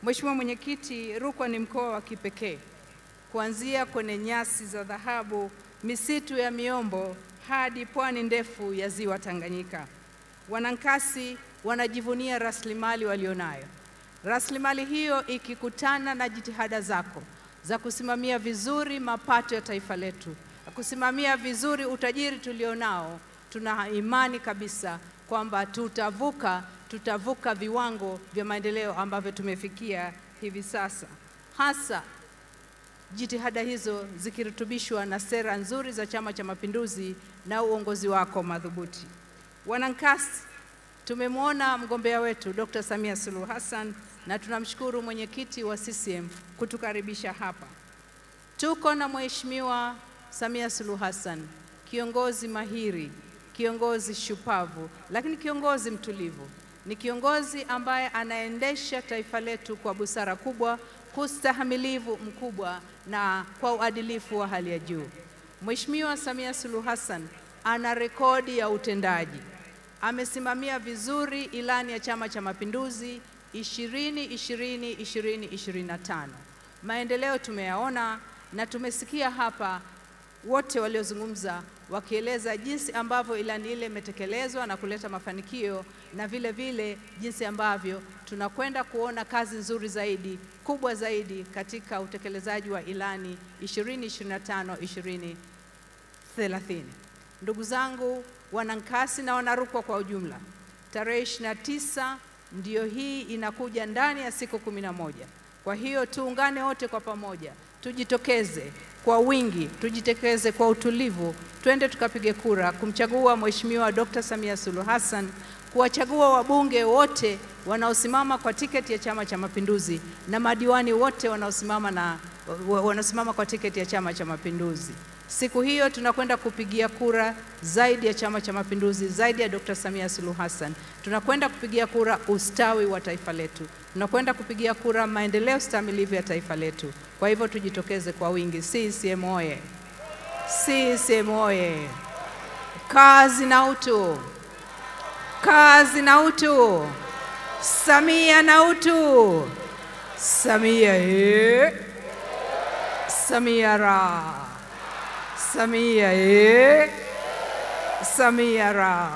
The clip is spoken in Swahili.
Mheshimiwa Mwenyekiti, Rukwa ni mkoa wa kipekee. Kuanzia kwenye nyasi za dhahabu, misitu ya miombo hadi pwani ndefu ya ziwa Tanganyika. Wanankasi wanajivunia rasilimali walionayo. Rasilimali hiyo ikikutana na jitihada zako za kusimamia vizuri mapato ya taifa letu, kusimamia vizuri utajiri tulionao, tuna imani kabisa kwamba tutavuka viwango vya maendeleo ambavyo tumefikia hivi sasa. Hasa jitihada hizo zikirutubishwa na sera nzuri za Chama cha Mapinduzi na uongozi wako madhubuti. Wanankasi, tumemwona mgombea wetu Dr. Samia Suluhu Hassan na tunamshukuru mwenyekiti wa CCM kutukaribisha hapa. Tuko na Mheshimiwa Samia Suluhu Hassan, kiongozi mahiri, kiongozi shupavu, lakini kiongozi mtulivu. Ni kiongozi ambaye anaendesha taifa letu kwa busara kubwa, kustahimilivu mkubwa na kwa uadilifu wa hali ya juu. Mheshimiwa Samia Suluhu Hassan ana rekodi ya utendaji. Amesimamia vizuri ilani ya Chama cha Mapinduzi 2020-2025. Maendeleo tumeyaona na tumesikia hapa wote waliozungumza wakieleza jinsi ambavyo ilani ile imetekelezwa na kuleta mafanikio, na vile vile jinsi ambavyo tunakwenda kuona kazi nzuri zaidi, kubwa zaidi katika utekelezaji wa ilani 2025-2030. Ndugu zangu Wanankasi na Wanarukwa kwa ujumla, tarehe 29 ndio hii inakuja ndani ya siku 11. Kwa hiyo tuungane wote kwa pamoja, tujitokeze kwa wingi, tujitokeze kwa utulivu, twende tukapige kura kumchagua Mheshimiwa Dr. Samia Suluhu Hassan, kuwachagua wabunge wote wanaosimama kwa tiketi ya Chama cha Mapinduzi na madiwani wote wanaosimama kwa tiketi ya Chama cha Mapinduzi. Siku hiyo tunakwenda kupigia kura zaidi ya Chama cha Mapinduzi, zaidi ya Dr. Samia Suluhu Hassan. Tunakwenda kupigia kura ustawi wa taifa letu. Tunakwenda kupigia kura maendeleo stamilivu ya taifa letu. Kwa hivyo tujitokeze kwa wingi. CCM oye! CCM oye! Kazi na utu! Kazi na utu! Samia na utu! Samia ye! Samia ra! Samia ye! Samia ra!